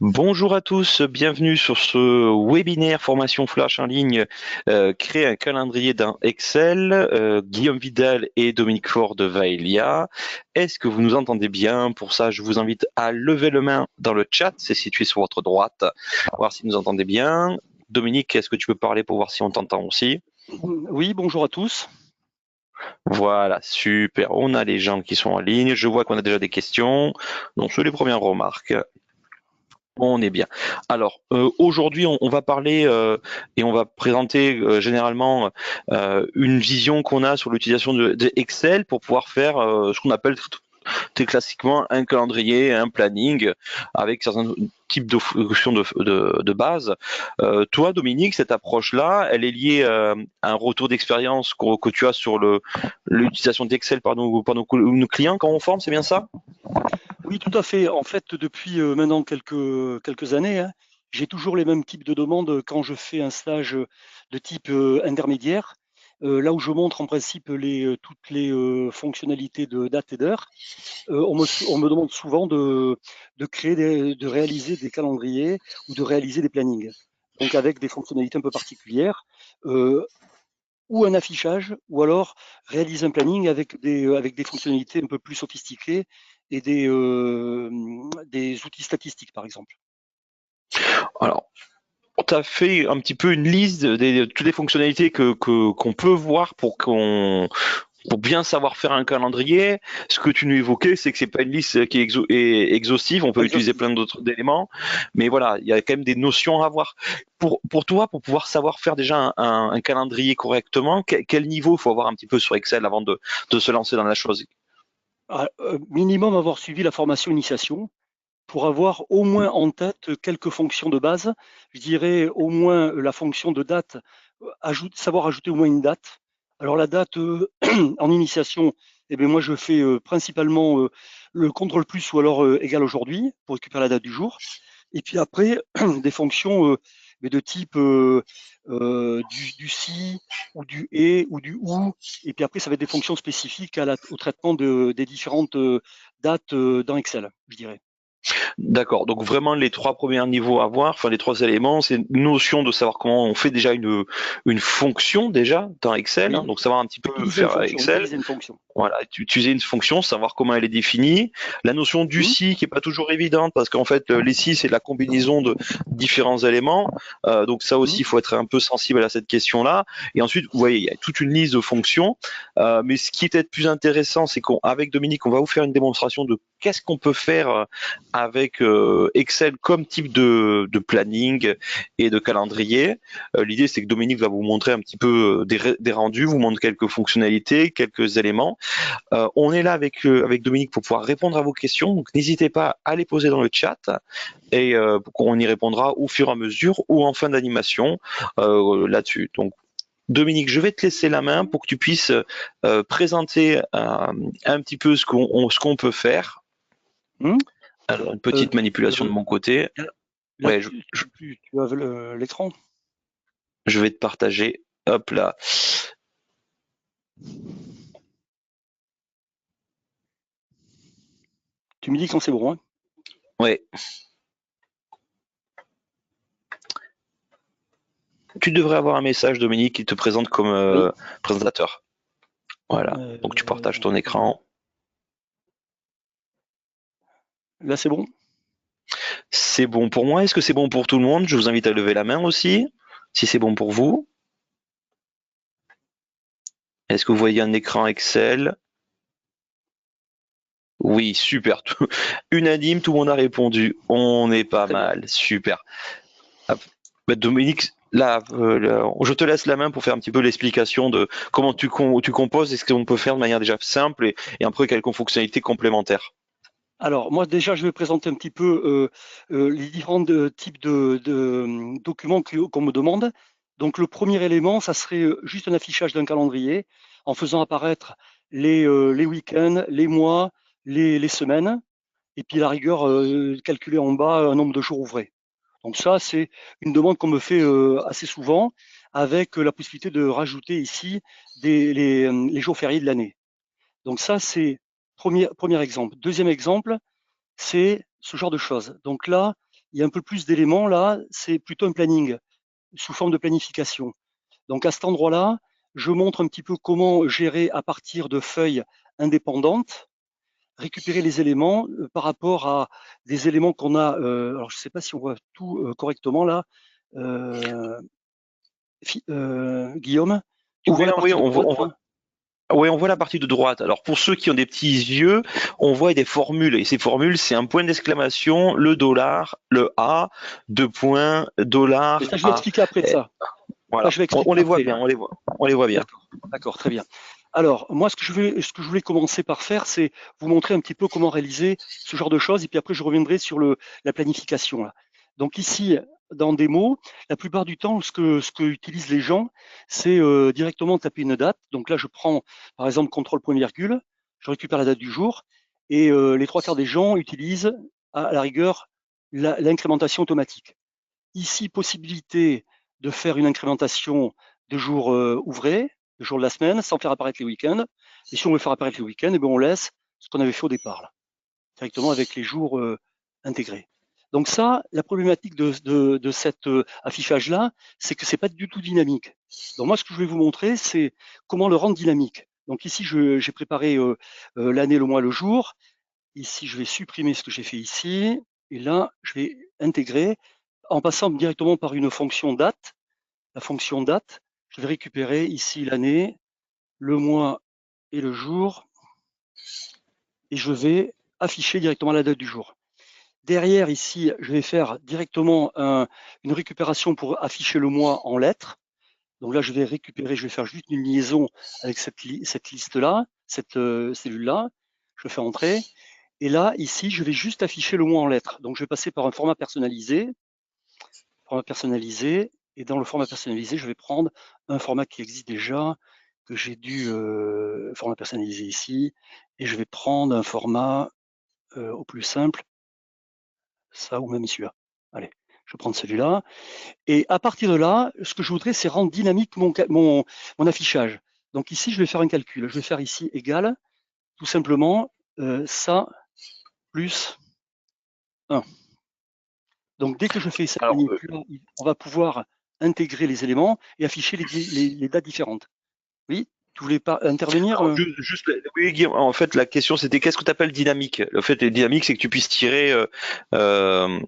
Bonjour à tous, bienvenue sur ce webinaire formation flash en ligne, créer un calendrier dans Excel. Guillaume Vidal et Dominique Faure de Vaelia. Est-ce que vous nous entendez bien? Pour ça, je vous invite à lever le main dans le chat, c'est situé sur votre droite, voir si vous nous entendez bien. Dominique, est-ce que tu peux parler pour voir si on t'entend aussi? Oui, bonjour à tous. Voilà, super. On a les gens qui sont en ligne. Je vois qu'on a déjà des questions. Donc, c'est les premières remarques. On est bien. Alors aujourd'hui, on va parler et on va présenter généralement une vision qu'on a sur l'utilisation de Excel pour pouvoir faire ce qu'on appelle très classiquement un calendrier, un planning avec certains types de fonctions de base. Toi, Dominique, cette approche-là, elle est liée à un retour d'expérience que tu as sur l'utilisation d'Excel par nos clients quand on forme, c'est bien ça? Oui, tout à fait. En fait, depuis maintenant quelques années, hein, j'ai toujours les mêmes types de demandes quand je fais un stage de type intermédiaire, là où je montre en principe toutes les fonctionnalités de date et d'heure. On me demande souvent de réaliser des calendriers ou de réaliser des plannings, donc avec des fonctionnalités un peu particulières. Ou un affichage, ou alors réaliser un planning avec des fonctionnalités un peu plus sophistiquées et des outils statistiques, par exemple. Alors, tu as fait un petit peu une liste de toutes les fonctionnalités qu'on peut voir pour bien savoir faire un calendrier. Ce que tu nous évoquais, c'est que c'est pas une liste qui est exhaustive. On peut utiliser Exhaustif. plein d'autres éléments, mais voilà, il y a quand même des notions à avoir. Pour toi, pour pouvoir savoir faire déjà un calendrier correctement, quel niveau il faut avoir un petit peu sur Excel avant de se lancer dans la chose? Minimum avoir suivi la formation initiation pour avoir au moins en tête quelques fonctions de base. Je dirais au moins la fonction de date, savoir ajouter au moins une date. Alors la date en initiation, eh bien moi je fais principalement le contrôle plus ou alors égal aujourd'hui pour récupérer la date du jour. Et puis après, des fonctions mais de type du si ou du et ou du ou. Et puis après, ça va être des fonctions spécifiques au traitement des différentes dates dans Excel, je dirais. D'accord. Donc vraiment les trois premiers niveaux à voir, enfin les trois éléments, c'est une notion de savoir comment on fait déjà une fonction déjà dans Excel, hein. Oui, Donc savoir un petit peu utiliser une faire fonction, Excel. utiliser une fonction. Voilà, utiliser une fonction, savoir comment elle est définie. La notion du Hmm, si qui est pas toujours évidente parce qu'en fait les si c'est la combinaison de différents éléments. Donc ça hmm. aussi il faut être un peu sensible à cette question-là. Et ensuite, vous voyez, il y a toute une liste de fonctions. Mais ce qui est peut-être plus intéressant, c'est qu'avec Dominique, on va vous faire une démonstration de qu'est-ce qu'on peut faire avec Excel comme type de planning et de calendrier. L'idée c'est que Dominique va vous montrer un petit peu des rendus, vous montre quelques fonctionnalités, quelques éléments. On est là avec Dominique pour pouvoir répondre à vos questions. Donc n'hésitez pas à les poser dans le chat et on y répondra au fur et à mesure ou en fin d'animation là-dessus. Donc Dominique, je vais te laisser la main pour que tu puisses présenter un petit peu ce qu'on peut faire. Hmm. Alors une Euh, petite manipulation de euh, mon côté. là, Ouais, tu as l'écran. je vais te partager. Hop là. Tu me dis quand c'est bon, hein. Ouais, tu devrais avoir un message, Dominique, qui te présente comme Oui. présentateur. Voilà. Donc tu partages ton écran. Là, c'est bon. C'est bon pour moi. Est-ce que c'est bon pour tout le monde? Je vous invite à lever la main aussi, si c'est bon pour vous. Est-ce que vous voyez un écran Excel? Oui, super. Unanime, tout le monde a répondu. On est pas Très bien. mal. Super. Hop. Bah, Dominique, là, je te laisse la main pour faire un petit peu l'explication de comment tu composes et ce qu'on peut faire de manière déjà simple et après quelques fonctionnalités complémentaires. Alors, moi, déjà, je vais présenter un petit peu les différents types de documents qu'on me demande. Donc, le premier élément, ça serait juste un affichage d'un calendrier en faisant apparaître les week-ends, les mois, les semaines, et puis, à la rigueur, calculer en bas un nombre de jours ouvrés. Donc, ça, c'est une demande qu'on me fait assez souvent, avec la possibilité de rajouter ici les jours fériés de l'année. Donc, ça, c'est premier exemple. Deuxième exemple, c'est ce genre de choses. Donc là, il y a un peu plus d'éléments là, c'est plutôt un planning sous forme de planification. Donc à cet endroit-là, je montre un petit peu comment gérer à partir de feuilles indépendantes, récupérer les éléments par rapport à des éléments qu'on a. Alors je ne sais pas si on voit tout correctement là. Guillaume, tu vois Oui, la oui, partie de droite là? oui, on voit la partie de droite. Alors pour ceux qui ont des petits yeux, on voit des formules. Et ces formules, c'est un point d'exclamation, le dollar, le A, deux points, Mais dollar, ça, je vais A. expliquer après de Et ça. Ça, voilà, je vais on expliquer les voit après. bien, on les voit bien. D'accord, d'accord, très bien. Alors, moi, ce que je voulais commencer par faire, c'est vous montrer un petit peu comment réaliser ce genre de choses, et puis après, je reviendrai sur la planification, là. Donc ici, dans Démo, la plupart du temps, ce que utilisent les gens, c'est directement taper une date. Donc là, je prends, par exemple, contrôle point virgule, je récupère la date du jour, et les trois quarts des gens utilisent, à la rigueur, l'incrémentation automatique. Ici, possibilité de faire une incrémentation de jours ouvrés, de jours de la semaine, sans faire apparaître les week-ends. Et si on veut faire apparaître les week-ends, eh bien, on laisse ce qu'on avait fait au départ, là, directement avec les jours intégrés. Donc ça, la problématique de cet affichage-là, c'est que c'est pas du tout dynamique. Donc moi, ce que je vais vous montrer, c'est comment le rendre dynamique. Donc ici, j'ai préparé l'année, le mois, le jour. Ici, je vais supprimer ce que j'ai fait ici. Et là, je vais intégrer en passant directement par une fonction date. La fonction date, je vais récupérer ici l'année, le mois et le jour, et je vais afficher directement la date du jour. Derrière, ici, je vais faire directement une récupération pour afficher le mois en lettres. Donc là, je vais récupérer, je vais faire juste une liaison avec cette liste-là, cette cellule-là. Je fais entrer. Et là, ici, je vais juste afficher le mois en lettres. Donc, je vais passer par un format personnalisé. Format personnalisé. Et dans le format personnalisé, je vais prendre un format qui existe déjà, que j'ai dû format personnalisé ici. Et je vais prendre un format au plus simple, ça ou même celui-là. Allez, je vais prendre celui-là. Et à partir de là, ce que je voudrais, c'est rendre dynamique mon affichage. Donc ici, je vais faire un calcul. Je vais faire ici égal, tout simplement, ça plus 1. Donc dès que je fais cette Alors, manip-là, on va pouvoir intégrer les éléments et afficher les dates différentes. Oui, tu voulais pas intervenir juste, oui, Guillaume, en fait, la question c'était qu'est-ce que tu appelles dynamique? Le fait dynamique, c'est que tu puisses tirer, euh,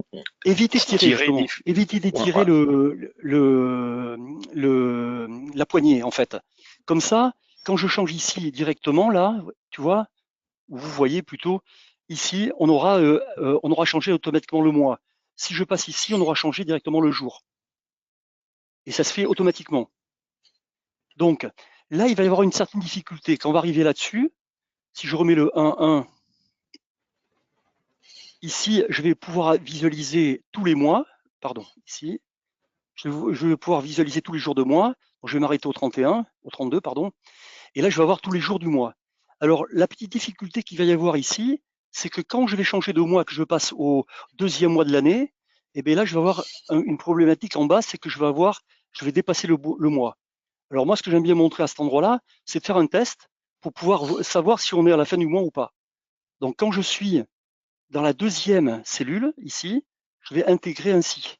Éviter de tirer tirer justement. des. Éviter d'étirer Voilà. la poignée en fait. Comme ça, quand je change ici directement là, tu vois, vous voyez plutôt ici, on aura changé automatiquement le mois. Si je passe ici, on aura changé directement le jour. Et ça se fait automatiquement. Donc là, il va y avoir une certaine difficulté. Quand on va arriver là-dessus, si je remets le 1, ici, je vais pouvoir visualiser tous les mois. Pardon, ici. Je vais pouvoir visualiser tous les jours de mois. Donc, je vais m'arrêter au 31, au 32, pardon. Et là, je vais avoir tous les jours du mois. Alors, la petite difficulté qu'il va y avoir ici, c'est que quand je vais changer de mois, que je passe au deuxième mois de l'année, et bien là, je vais avoir une problématique en bas, c'est que je vais dépasser le mois. Alors moi, ce que j'aime bien montrer à cet endroit-là, c'est de faire un test pour pouvoir savoir si on est à la fin du mois ou pas. Donc, quand je suis dans la deuxième cellule, ici, je vais intégrer ainsi.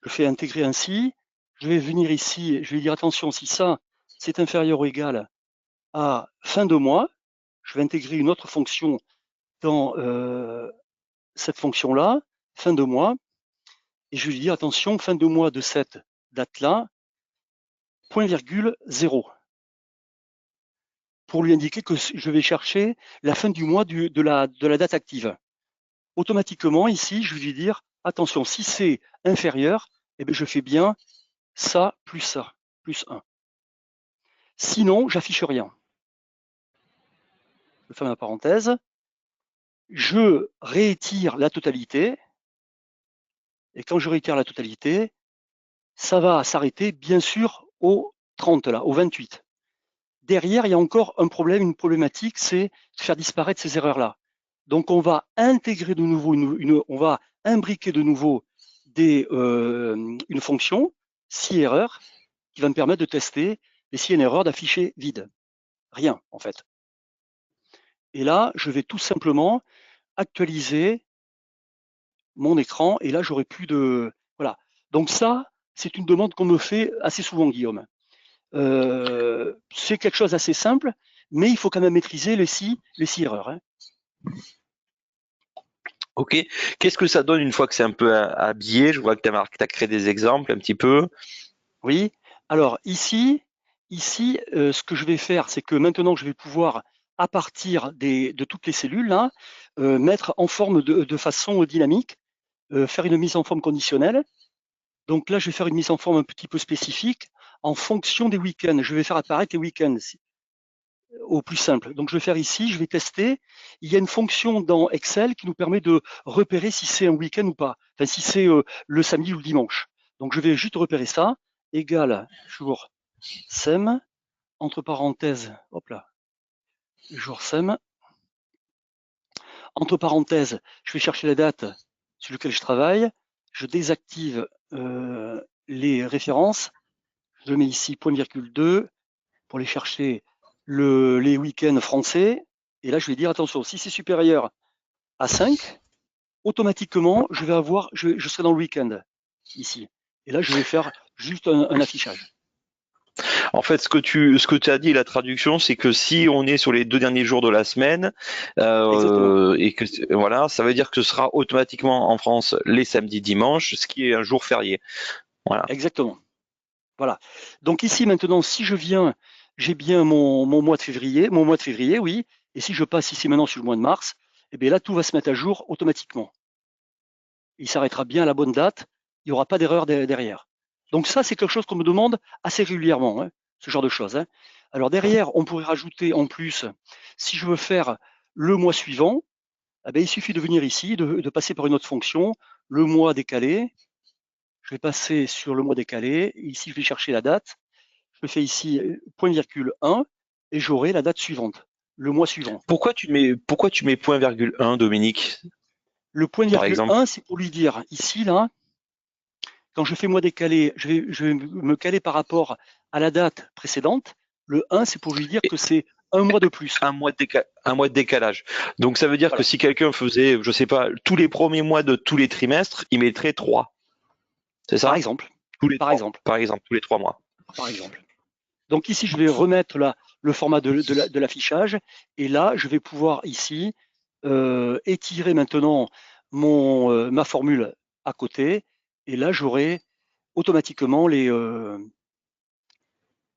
Je fais intégrer ainsi. Je vais venir ici, je vais dire attention, si ça, c'est inférieur ou égal à fin de mois, je vais intégrer une autre fonction dans cette fonction-là, fin de mois, et je vais lui dire attention, fin de mois de cette date-là, point virgule 0, pour lui indiquer que je vais chercher la fin du mois de la date active. Automatiquement, ici, je vais lui dire attention, si c'est inférieur, eh bien, je fais bien ça, plus 1. Sinon, j'affiche rien. Je ferme la parenthèse. Je réétire la totalité. Et quand je réitère la totalité, ça va s'arrêter, bien sûr, au 30, là, au 28. Derrière, il y a encore un problème, une problématique, c'est de faire disparaître ces erreurs-là. Donc, on va intégrer de nouveau, on va imbriquer de nouveau une fonction, si erreur, qui va me permettre de tester, et s'il y a une erreur, d'afficher vide. Rien, en fait. Et là, je vais tout simplement actualiser mon écran, et là, j'aurai plus de... Voilà. Donc ça, c'est une demande qu'on me fait assez souvent, Guillaume. C'est quelque chose d'assez simple, mais il faut quand même maîtriser les six erreurs, hein. Ok. Qu'est-ce que ça donne une fois que c'est un peu habillé? Je vois que tu as créé des exemples un petit peu. Oui. Alors ici, ce que je vais faire, c'est que maintenant, je vais pouvoir, à partir de toutes les cellules, là, mettre en forme de façon dynamique, faire une mise en forme conditionnelle. Donc là, je vais faire une mise en forme un petit peu spécifique en fonction des week-ends. Je vais faire apparaître les week-ends au plus simple. Donc je vais faire ici, je vais tester. Il y a une fonction dans Excel qui nous permet de repérer si c'est un week-end ou pas. Enfin, si c'est le samedi ou le dimanche. Donc je vais juste repérer ça. Égal jour SEM, entre parenthèses, hop là, jour SEM. Entre parenthèses, je vais chercher la date sur laquelle je travaille. Je désactive les références. Je mets ici point virgule 2 pour aller chercher les week-ends français. Et là, je vais dire attention, si c'est supérieur à 5, automatiquement, je serai dans le week-end ici. Et là, je vais faire juste un affichage. En fait, ce que tu as dit, la traduction, c'est que si on est sur les 2 derniers jours de la semaine, Exactement. et que voilà, ça veut dire que ce sera automatiquement en France les samedis, dimanches, ce qui est un jour férié. Voilà. Exactement. Voilà. Donc ici, maintenant, si je viens, j'ai bien mon mois de février, oui. Et si je passe ici maintenant sur le mois de mars, eh bien là, tout va se mettre à jour automatiquement. Il s'arrêtera bien à la bonne date. Il n'y aura pas d'erreur derrière. Donc ça, c'est quelque chose qu'on me demande assez régulièrement, hein, ce genre de choses, hein. Alors derrière, on pourrait rajouter en plus, si je veux faire le mois suivant, eh bien, il suffit de venir ici, de passer par une autre fonction, le mois décalé. Je vais passer sur le mois décalé. Ici, je vais chercher la date. Je fais ici point virgule 1 et j'aurai la date suivante, le mois suivant. Pourquoi tu mets point virgule 1, Dominique, Le point par virgule exemple? 1, c'est pour lui dire ici, là, quand je fais mois décalé, je vais me caler par rapport à la date précédente. Le 1, c'est pour lui dire que c'est un mois de plus. Un mois de décalage. Donc ça veut dire que Voilà, si quelqu'un faisait, je sais pas, tous les premiers mois de tous les trimestres, il mettrait 3. C'est par ça? exemple, Tous les par 3. exemple, Par exemple, tous les 3 mois. par exemple. Donc ici, je vais remettre le format de l'affichage et là, je vais pouvoir ici étirer maintenant ma formule à côté et là, j'aurai automatiquement les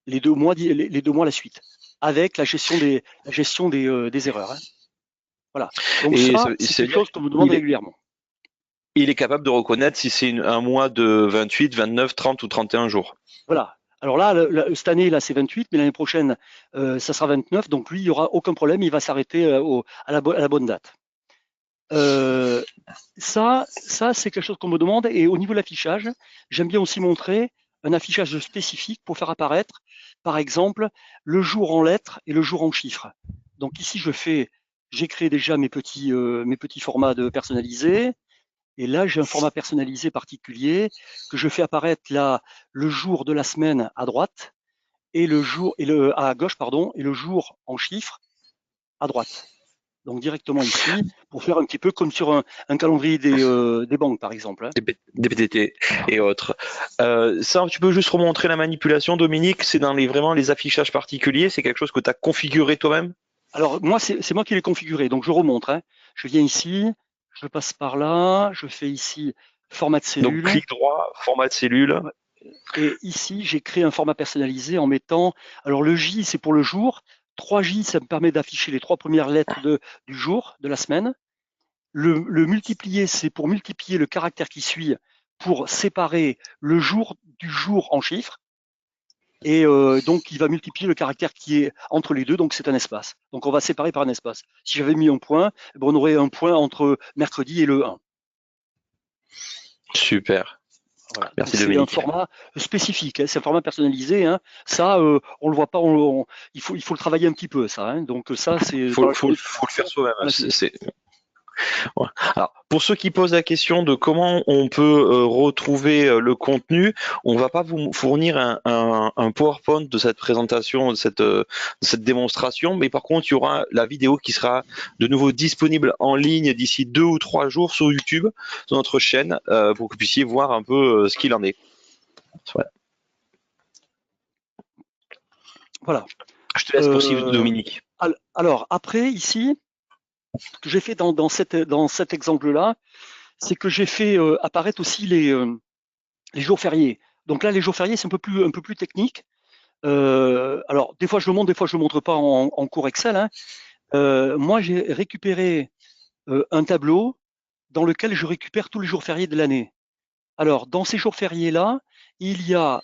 2 mois à la suite avec la gestion des erreurs, hein. Voilà. Donc Et ça, c'est ça veut quelque dire chose qu'on me demande qu'il est, régulièrement. il est capable de reconnaître si c'est un mois de 28, 29, 30 ou 31 jours. Voilà. Alors là, cette année, là, c'est 28, mais l'année prochaine, ça sera 29. Donc lui, il n'y aura aucun problème, il va s'arrêter à la bonne date. Euh, ça c'est quelque chose qu'on me demande. Et au niveau de l'affichage, j'aime bien aussi montrer un affichage spécifique pour faire apparaître, par exemple, le jour en lettres et le jour en chiffres. Donc ici, j'ai créé déjà mes petits formats personnalisés. Et là, j'ai un format personnalisé particulier que je fais apparaître là le jour de la semaine à droite et à gauche, pardon, et le jour en chiffres à droite. Donc directement ici, pour faire un petit peu comme sur un calendrier des banques, par exemple, hein. Des PTT et autres. Ça, tu peux juste remontrer la manipulation, Dominique. C'est dans vraiment les affichages particuliers. C'est quelque chose que tu as configuré toi-même. Alors moi, c'est moi qui l'ai configuré, donc je remontre, hein. Je viens ici, je passe par là, je fais ici format de Donc, cellule. clic droit, format de cellule. Ouais. Et ici, j'ai créé un format personnalisé en mettant, alors le J, c'est pour le jour. 3J, ça me permet d'afficher les 3 premières lettres du jour, de la semaine. Le multiplier, c'est pour multiplier le caractère qui suit pour séparer le jour du jour en chiffres. Et donc, il va multiplier le caractère qui est entre les deux, donc c'est un espace. Donc, on va séparer par un espace. Si j'avais mis un point, eh ben, on aurait un point entre mercredi et le 1. Super. Voilà. Donc, Merci, c'est un Dominique. format spécifique, hein, c'est un format personnalisé, hein. Ça, on le voit pas, il faut le travailler un petit peu, ça, hein. Donc, ça, c'est dans la journée de Faut le faire formation, soi-même. on a fini. Ouais. Alors, pour ceux qui posent la question de comment on peut retrouver le contenu, on va pas vous fournir un PowerPoint de cette présentation, de cette démonstration, mais par contre, il y aura la vidéo qui sera de nouveau disponible en ligne d'ici 2 ou 3 jours sur YouTube, sur notre chaîne, pour que vous puissiez voir un peu ce qu'il en est. Voilà. Voilà. Je te laisse poursuivre, Dominique. Alors, après, ici, ce que j'ai fait dans cet exemple-là, c'est que j'ai fait apparaître aussi les jours fériés. Donc là, les jours fériés, c'est un peu plus technique. Alors, des fois, je le montre, des fois, je le montre pas en cours Excel, hein. Moi, j'ai récupéré un tableau dans lequel je récupère tous les jours fériés de l'année. Alors, dans ces jours fériés-là, il y a,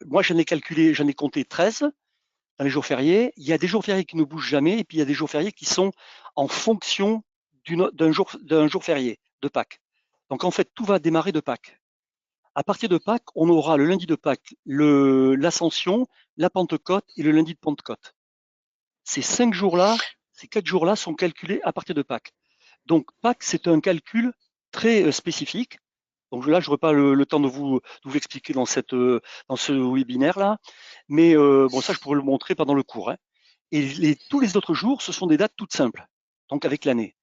moi, j'en ai compté 13 dans les jours fériés. Il y a des jours fériés qui ne bougent jamais, et puis il y a des jours fériés qui sont en fonction d'un jour férié de Pâques. Donc, en fait, tout va démarrer de Pâques. À partir de Pâques, on aura le lundi de Pâques, l'Ascension, la Pentecôte et le lundi de Pentecôte. Ces 5 jours-là, ces 4 jours-là sont calculés à partir de Pâques. Donc Pâques, c'est un calcul très spécifique. Donc là, je n'aurai pas le temps de vous l'expliquer dans ce webinaire-là. Mais bon, ça, je pourrais le montrer pendant le cours, hein. Et tous les autres jours, ce sont des dates toutes simples, donc avec l'année.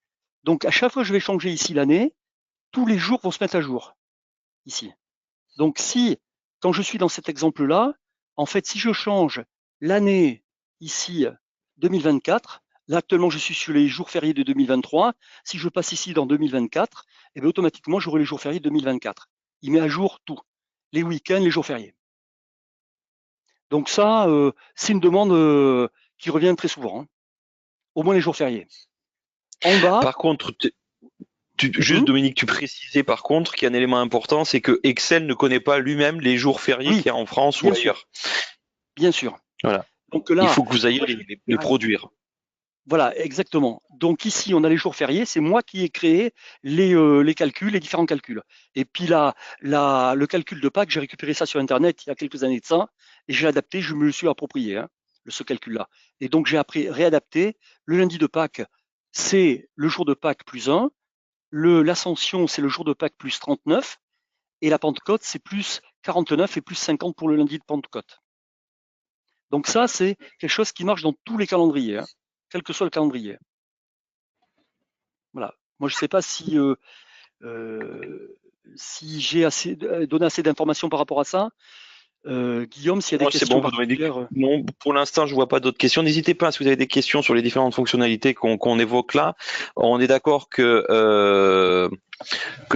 Donc à chaque fois que je vais changer ici l'année, tous les jours vont se mettre à jour, ici. Donc si, quand je suis dans cet exemple-là, en fait, si je change l'année ici 2024, là actuellement je suis sur les jours fériés de 2023, si je passe ici dans 2024, et bien automatiquement j'aurai les jours fériés de 2024. Il met à jour tout, les week-ends, les jours fériés. Donc ça, c'est une demande qui revient très souvent, hein. Au moins les jours fériés. En bas. Par contre, juste Dominique, tu précisais par contre qu'il y a un élément important, c'est que Excel ne connaît pas lui-même les jours fériés Oui, qu'il y a en France ou bien sûr, ailleurs. bien sûr. Voilà. Donc Il là, faut que vous ayez moi, les produire. voilà, exactement. Donc ici, on a les jours fériés. C'est moi qui ai créé les calculs, les différents calculs. Et puis là, le calcul de Pâques, j'ai récupéré ça sur Internet il y a quelques années de ça, et j'ai adapté, je me le suis approprié, hein, ce calcul-là. Et donc j'ai après réadapté. Le lundi de Pâques, c'est le jour de Pâques plus 1. L'Ascension, c'est le jour de Pâques plus 39. Et la Pentecôte, c'est plus 49 et plus 50 pour le lundi de Pentecôte. Donc ça, c'est quelque chose qui marche dans tous les calendriers, hein, quel que soit le calendrier. Voilà. Moi, je ne sais pas si j'ai donné assez d'informations par rapport à ça. Guillaume, s'il y a des Moi, c'est questions bon, Dominique. particulières. Non, pour l'instant, je vois pas d'autres questions. N'hésitez pas si vous avez des questions sur les différentes fonctionnalités qu'on évoque là. On est d'accord que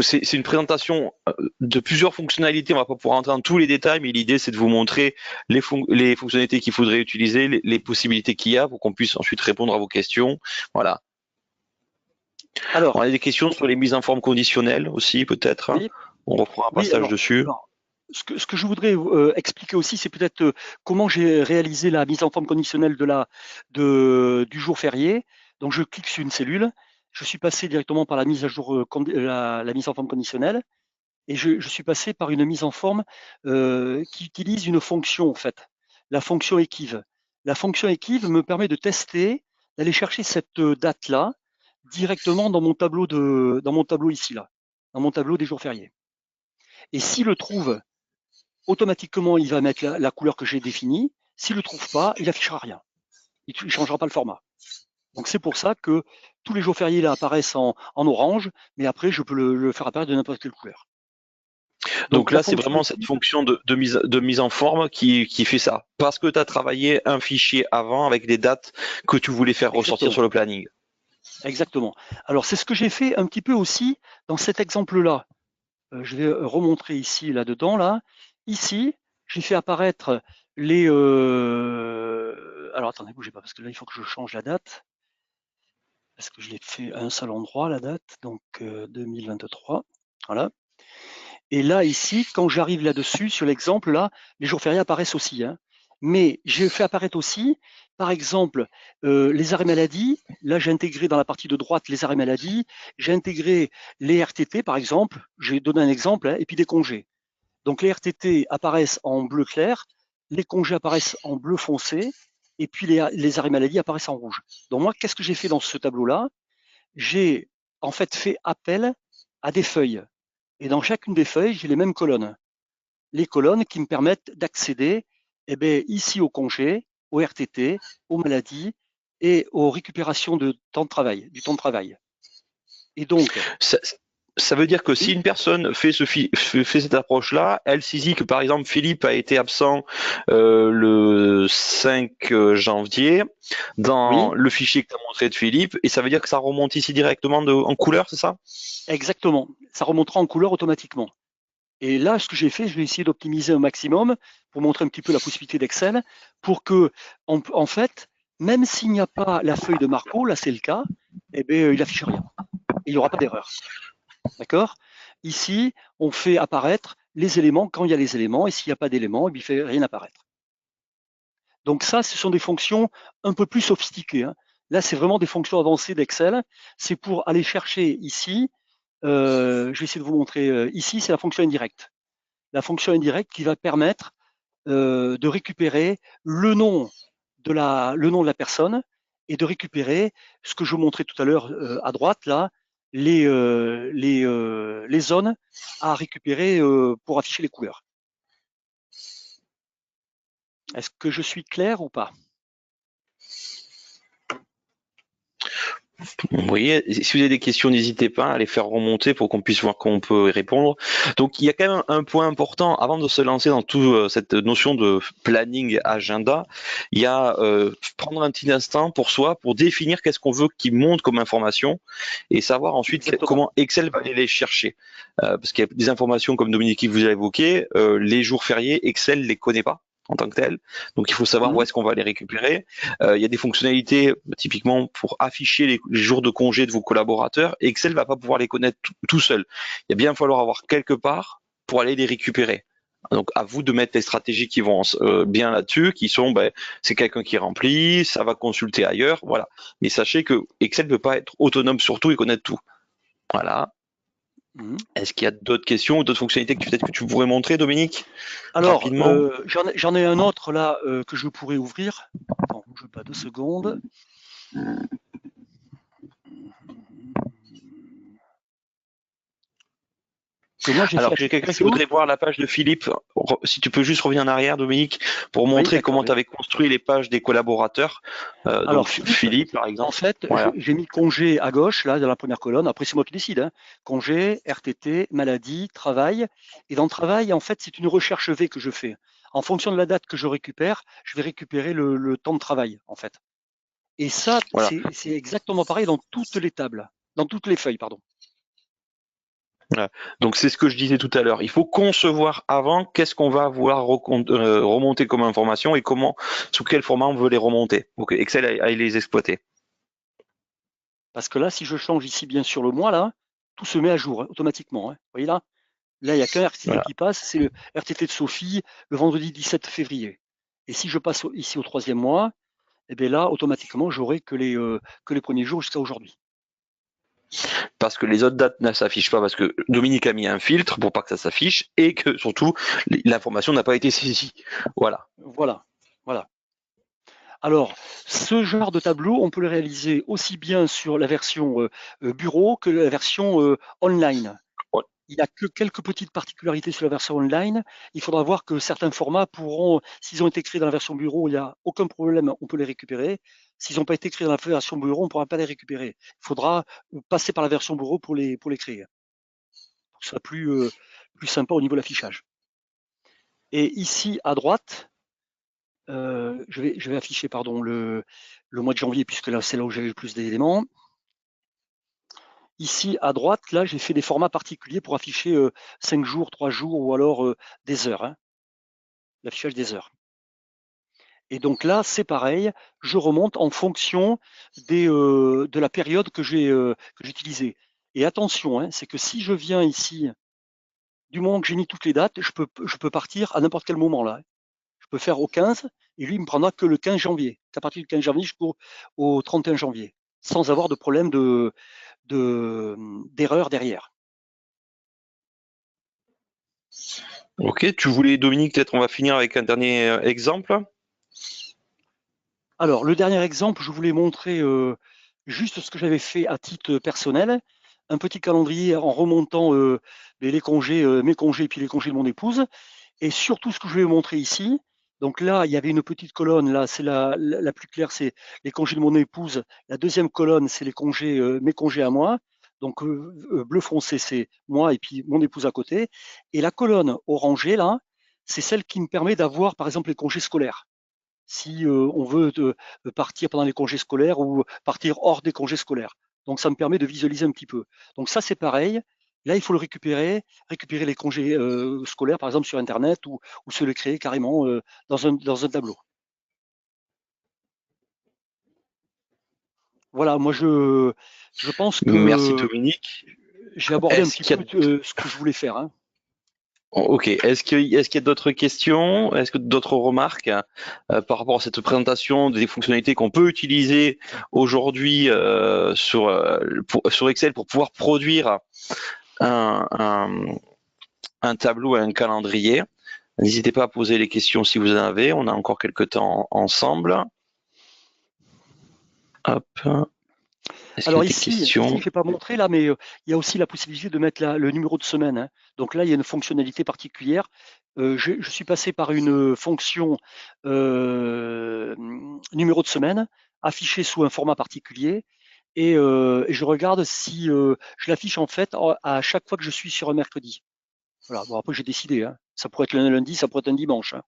c'est une présentation de plusieurs fonctionnalités. On va pas pouvoir entrer dans tous les détails, mais l'idée, c'est de vous montrer les fonctionnalités qu'il faudrait utiliser, les possibilités qu'il y a pour qu'on puisse ensuite répondre à vos questions. Voilà. Alors, On a des questions sur les mises en forme conditionnelles aussi, peut-être, hein. oui, On reprend un oui, passage dessus. alors, ce que je voudrais expliquer aussi, c'est peut-être comment j'ai réalisé la mise en forme conditionnelle du jour férié. Donc, je clique sur une cellule. Je suis passé directement par la mise à jour, la mise en forme conditionnelle. Et je suis passé par une mise en forme qui utilise une fonction, en fait, la fonction équive. La fonction équive me permet de tester, d'aller chercher cette date-là directement dans mon tableau ici, là, dans mon tableau des jours fériés. Et s'il le trouve, automatiquement, il va mettre la couleur que j'ai définie. S'il ne le trouve pas, il n'affichera rien. Il ne changera pas le format. Donc c'est pour ça que tous les jours fériés là apparaissent en orange, mais après, je peux le faire apparaître de n'importe quelle couleur. Donc Donc la là, c'est fonction vraiment cette équive, fonction de mise en forme qui fait ça. Parce que tu as travaillé un fichier avant avec des dates que tu voulais faire ressortir exactement. sur le planning. Exactement. Alors, c'est ce que j'ai fait un petit peu aussi dans cet exemple-là. Je vais remontrer ici, là-dedans, là. Ici, j'ai fait apparaître les... Alors, attendez, bougez pas, parce que là, il faut que je change la date. Parce que je l'ai fait à un seul endroit, la date. Donc, 2023. Voilà. Et là, ici, quand j'arrive là-dessus, sur l'exemple, là, les jours fériés apparaissent aussi, hein. Mais j'ai fait apparaître aussi, par exemple, les arrêts maladie. Là, j'ai intégré dans la partie de droite les arrêts maladie. J'ai intégré les RTT, par exemple. J'ai donné un exemple, hein, et puis des congés. Donc, les RTT apparaissent en bleu clair, les congés apparaissent en bleu foncé, et puis les arrêts maladie apparaissent en rouge. Donc, moi, qu'est-ce que j'ai fait dans ce tableau-là? J'ai en fait fait appel à des feuilles. Et dans chacune des feuilles, j'ai les mêmes colonnes. Les colonnes qui me permettent d'accéder ici au congé, au RTT, aux maladies et aux récupérations de temps de travail, du temps de travail. Et donc, Ça, ça veut dire que si oui, une personne fait cette approche-là, elle saisit que par exemple Philippe a été absent le 5 janvier oui, dans le fichier que tu as montré de Philippe, et ça veut dire que ça remonte ici directement en couleur, c'est ça? exactement. Ça remontera en couleur automatiquement. Et là, ce que j'ai fait, je vais essayer d'optimiser un maximum pour montrer un petit peu la possibilité d'Excel pour que, en fait, même s'il n'y a pas la feuille de Marco, là c'est le cas, il affiche rien. Et il n'y aura pas d'erreur. D'accord? Ici, on fait apparaître les éléments quand il y a les éléments, et s'il n'y a pas d'éléments, il ne fait rien apparaître. Donc ça, ce sont des fonctions un peu plus sophistiquées, hein. Là, c'est vraiment des fonctions avancées d'Excel. C'est pour aller chercher ici, je vais essayer de vous montrer, ici, c'est la fonction indirecte. La fonction indirecte qui va permettre de récupérer le nom de la personne et de récupérer ce que je vous montrais tout à l'heure à droite, là, les zones à récupérer pour afficher les couleurs. Est-ce que je suis clair ou pas? Oui, si vous avez des questions, n'hésitez pas à les faire remonter pour qu'on puisse voir comment on peut y répondre. Donc, il y a quand même un point important avant de se lancer dans toute cette notion de planning agenda. Il y a prendre un petit instant pour soi, pour définir qu'est-ce qu'on veut qu'il monte comme information et savoir ensuite Exactement. comment Excel va aller les chercher. Parce qu'il y a des informations comme Dominique vous a évoqué, les jours fériés, Excel les connaît pas en tant que tel. Donc il faut savoir où Mhm. est-ce qu'on va les récupérer. Il y a des fonctionnalités, typiquement pour afficher les jours de congé de vos collaborateurs. Excel va pas pouvoir les connaître tout seul. Il va bien falloir avoir quelque part pour aller les récupérer. Donc à vous de mettre les stratégies qui vont bien là-dessus, qui sont, c'est quelqu'un qui remplit, ça va consulter ailleurs, voilà. Mais sachez que Excel ne peut pas être autonome sur tout et connaître tout. Voilà. Mhm. Est-ce qu'il y a d'autres questions ou d'autres fonctionnalités que peut-être que tu pourrais montrer, Dominique, Alors, rapidement? j'en ai un autre là que je pourrais ouvrir. Attends, je pas 2 secondes. Que moi j'ai fait Alors, à j'ai titre quelqu'un qui perso. voudrait voir la page de Philippe. Si tu peux juste revenir en arrière, Dominique, pour Oui, montrer d'accord, comment tu oui. avais construit les pages des collaborateurs. Alors Donc, Philippe, Philippe, par en exemple. fait, Voilà. j'ai mis congé à gauche, là, dans la première colonne. Après, c'est moi qui décide, hein. Congé, RTT, maladie, travail. Et dans le travail, en fait, c'est une recherche V que je fais. En fonction de la date que je récupère, je vais récupérer le temps de travail, en fait. Et ça, Voilà. c'est exactement pareil dans toutes les tables, dans toutes les feuilles, pardon. Voilà. Donc, c'est ce que je disais tout à l'heure. Il faut concevoir avant qu'est-ce qu'on va vouloir remonter comme information et comment, sous quel format on veut les remonter. Donc, Excel aille les exploiter. Parce que là, si je change ici, bien sûr, le mois, là, tout se met à jour, hein, automatiquement, hein. Vous voyez là? Là, il n'y a qu'un RTT Voilà. qui passe, c'est le RTT de Sophie, le vendredi 17 février. Et si je passe ici au troisième mois, et bien là, automatiquement, j'aurai que les premiers jours jusqu'à aujourd'hui. Parce que les autres dates ne s'affichent pas, parce que Dominique a mis un filtre pour pas que ça s'affiche et que surtout l'information n'a pas été saisie. Voilà. Voilà, voilà. Alors, ce genre de tableau, on peut le réaliser aussi bien sur la version bureau que la version online. Il n'y a que quelques petites particularités sur la version online. Il faudra voir que certains formats pourront, s'ils ont été créés dans la version bureau, il n'y a aucun problème, on peut les récupérer. S'ils n'ont pas été créés dans la version bureau, on ne pourra pas les récupérer. Il faudra passer par la version bureau pour les créer, pour que ce soit plus sympa au niveau de l'affichage. Et ici, à droite, je vais afficher pardon, le mois de janvier, puisque là, c'est là où j'ai le plus d'éléments. Ici, à droite, là, j'ai fait des formats particuliers pour afficher 5 jours, 3 jours ou alors des heures, hein, l'affichage des heures. Et donc là, c'est pareil, je remonte en fonction de la période que j'ai utilisée. Et attention, hein, c'est que si je viens ici, du moment que j'ai mis toutes les dates, je peux partir à n'importe quel moment là, hein. Je peux faire au 15 et lui, il me prendra que le 15 janvier, qu'à partir du 15 janvier jusqu'au 31 janvier, sans avoir de problème d'erreur derrière. Ok, tu voulais, Dominique, peut-être on va finir avec un dernier exemple. Alors, le dernier exemple, je voulais montrer juste ce que j'avais fait à titre personnel. un petit calendrier en remontant les congés, mes congés et puis les congés de mon épouse. Et surtout, ce que je vais vous montrer ici, donc là, il y avait une petite colonne, là, c'est la plus claire, c'est les congés de mon épouse. La deuxième colonne, c'est les congés, mes congés à moi. Donc, bleu foncé, c'est moi et puis mon épouse à côté. Et la colonne orangée, là, c'est celle qui me permet d'avoir, par exemple, les congés scolaires. Si on veut partir pendant les congés scolaires ou partir hors des congés scolaires. Donc, ça me permet de visualiser un petit peu. Donc, ça, c'est pareil. Là, il faut le récupérer les congés scolaires, par exemple, sur Internet ou se les créer carrément dans un tableau. Voilà, moi, je pense Merci que Dominique. j'ai abordé un Est-ce petit qu'il peu y a ce que je voulais faire, hein. Ok. Est-ce qu'il y a d'autres questions? Est-ce que d'autres remarques par rapport à cette présentation des fonctionnalités qu'on peut utiliser aujourd'hui sur Excel pour pouvoir produire un, un, un tableau et un calendrier? N'hésitez pas à poser les questions si vous en avez. On a encore quelques temps ensemble. Hop. Est-ce qu'il y Alors a des ici, questions? je n'ai pas montré là, mais il y a aussi la possibilité de mettre le numéro de semaine, hein. Donc là, il y a une fonctionnalité particulière. Je suis passé par une fonction euh, numéro de semaine, affiché sous un format particulier, et je regarde si je l'affiche en fait à chaque fois que je suis sur un mercredi. Voilà. Bon, après, j'ai décidé, hein. Ça pourrait être un lundi, ça pourrait être un dimanche, hein.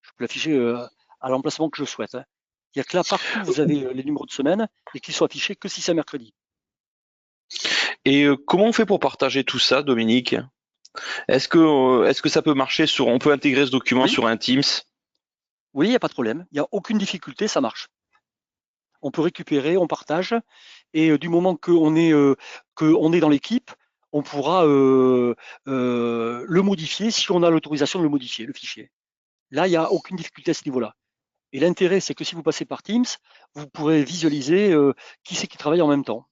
Je peux l'afficher à l'emplacement que je souhaite, hein. Il y a que là, partout, vous avez les numéros de semaine et qu'ils soient affichés que si c'est mercredi. Et comment on fait pour partager tout ça, Dominique? Est-ce que ça peut marcher on peut intégrer ce document Oui, sur un Teams? oui, il n'y a pas de problème. Il n'y a aucune difficulté, ça marche. On peut récupérer, on partage, et du moment qu'on est dans l'équipe, on pourra le modifier si on a l'autorisation de le modifier, le fichier. Là, il n'y a aucune difficulté à ce niveau-là. Et l'intérêt, c'est que si vous passez par Teams, vous pourrez visualiser qui c'est qui travaille en même temps.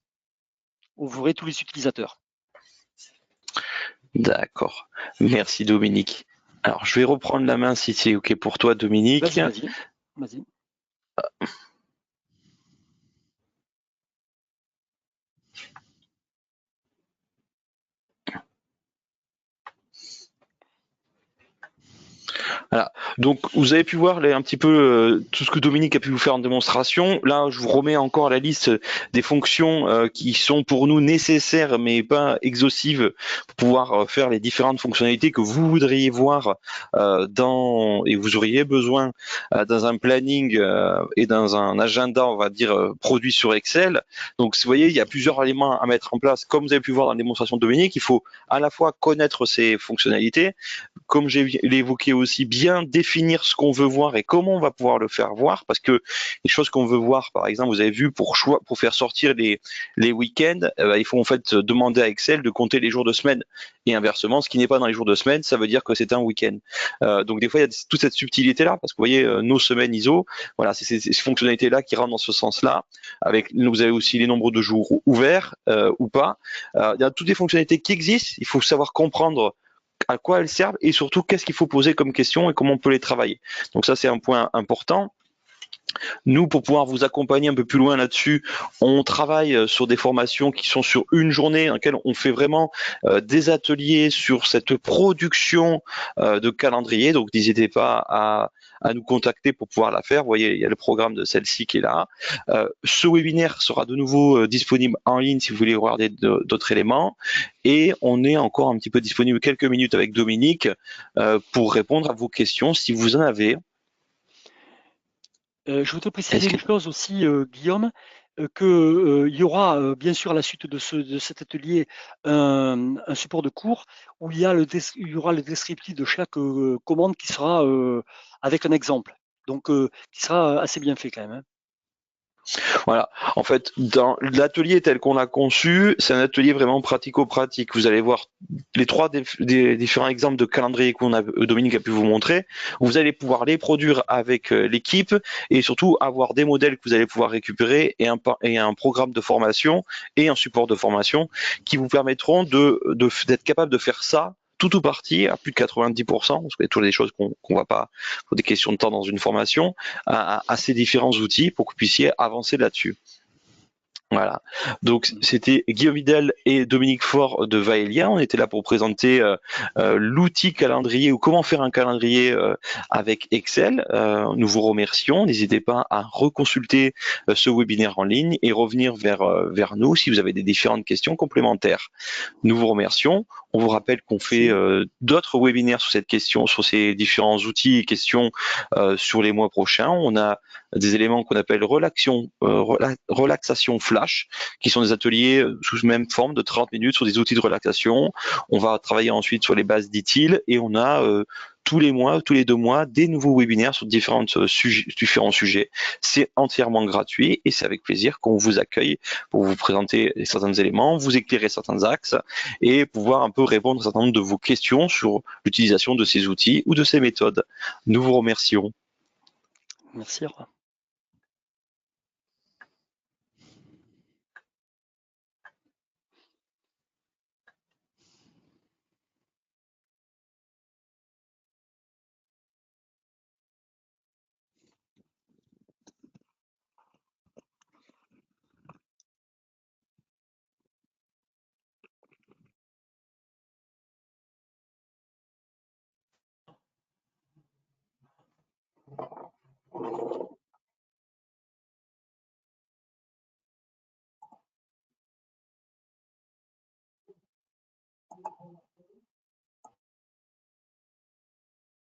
Vous verrez tous les utilisateurs. D'accord. Merci Dominique. Alors, je vais reprendre la main si c'est OK pour toi, Dominique. Vas-y, vas-y, vas-y. Voilà. Donc, vous avez pu voir un petit peu tout ce que Dominique a pu vous faire en démonstration. Là, je vous remets encore la liste des fonctions qui sont pour nous nécessaires, mais pas exhaustives, pour pouvoir faire les différentes fonctionnalités que vous voudriez voir et vous auriez besoin dans un planning et dans un agenda, on va dire, produit sur Excel. Donc, vous voyez, il y a plusieurs éléments à mettre en place. Comme vous avez pu voir dans la démonstration de Dominique, il faut à la fois connaître ces fonctionnalités, comme j'ai évoqué aussi, bien définir ce qu'on veut voir et comment on va pouvoir le faire voir, parce que les choses qu'on veut voir, par exemple, vous avez vu, pour faire sortir les week-ends, il faut en fait demander à Excel de compter les jours de semaine. Et inversement, ce qui n'est pas dans les jours de semaine, ça veut dire que c'est un week-end. Donc des fois, il y a toute cette subtilité-là, parce que vous voyez, nos semaines ISO, voilà, c'est ces fonctionnalités-là qui rentrent dans ce sens-là. Vous avez aussi les nombres de jours ouverts ou pas. Il y a toutes les fonctionnalités qui existent. Il faut savoir comprendre à quoi elles servent et surtout qu'est-ce qu'il faut poser comme question et comment on peut les travailler. Donc ça, c'est un point important. Nous, pour pouvoir vous accompagner un peu plus loin là-dessus, on travaille sur des formations qui sont sur une journée, dans lesquelles on fait vraiment des ateliers sur cette production de calendrier. Donc, n'hésitez pas à nous contacter pour pouvoir la faire. Vous voyez, il y a le programme de celle-ci qui est là. Ce webinaire sera de nouveau disponible en ligne si vous voulez regarder d'autres éléments. Et on est encore un petit peu disponible quelques minutes avec Dominique pour répondre à vos questions si vous en avez. Je voudrais préciser Est-ce que une chose aussi, Guillaume, que il y aura bien sûr à la suite de cet atelier un support de cours où il y aura le descriptif de chaque commande qui sera avec un exemple, donc qui sera assez bien fait quand même, hein. Voilà. En fait, dans l'atelier tel qu'on l'a conçu, c'est un atelier vraiment pratico-pratique. Vous allez voir les trois des différents exemples de calendrier Dominique a pu vous montrer. Vous allez pouvoir les produire avec l'équipe et surtout avoir des modèles que vous allez pouvoir récupérer et un programme de formation et un support de formation qui vous permettront d'être capable de faire ça tout ou partie à plus de 90%, parce qu'il y a toujours des choses qu'on ne va pas, pour des questions de temps dans une formation, à ces différents outils pour que vous puissiez avancer là-dessus. Voilà. Donc c'était Guillaume Vidal et Dominique Faure de Vaelia. On était là pour présenter l'outil calendrier ou comment faire un calendrier avec Excel. Nous vous remercions. N'hésitez pas à reconsulter ce webinaire en ligne et revenir vers nous si vous avez des différentes questions complémentaires. Nous vous remercions. On vous rappelle qu'on fait d'autres webinaires sur cette question, sur ces différents outils et questions sur les mois prochains. On a des éléments qu'on appelle relaxation flash, qui sont des ateliers sous même forme de 30 minutes sur des outils de relaxation. On va travailler ensuite sur les bases d'ITIL et on a tous les mois, tous les 2 mois, des nouveaux webinaires sur différents sujets. C'est entièrement gratuit et c'est avec plaisir qu'on vous accueille pour vous présenter certains éléments, vous éclairer certains axes et pouvoir un peu répondre à un certain nombre de vos questions sur l'utilisation de ces outils ou de ces méthodes. Nous vous remercions. Merci, au revoir.